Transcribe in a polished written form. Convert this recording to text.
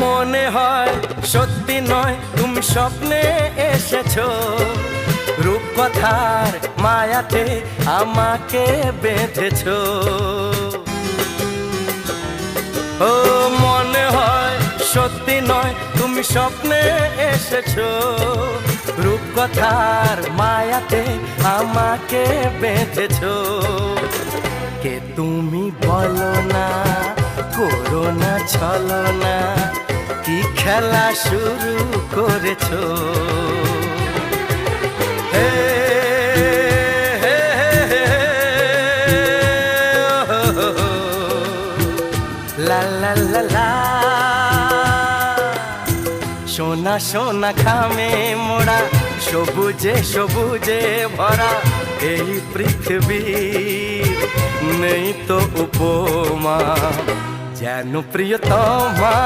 মনে হয় সত্যি নয় তুমি স্বপ্নে এসেছো, রূপকথার মায়াতে আমাকে বেঁধেছো। ও মনে হয় সত্যি নয় তুমি স্বপ্নে এসেছো, রূপকথার মায়াতে আমাকে বেঁধেছো। কে তুমি বলো না, করো না ছলনা, কি খেলা শুরু করেছো। হে হে হে লা লা লা লা, সোনা সোনা খামে মোড়া, সবুজে সবুজে ভরা এই পৃথিবী, নেই তো উপমা যেন প্রিয়তমা।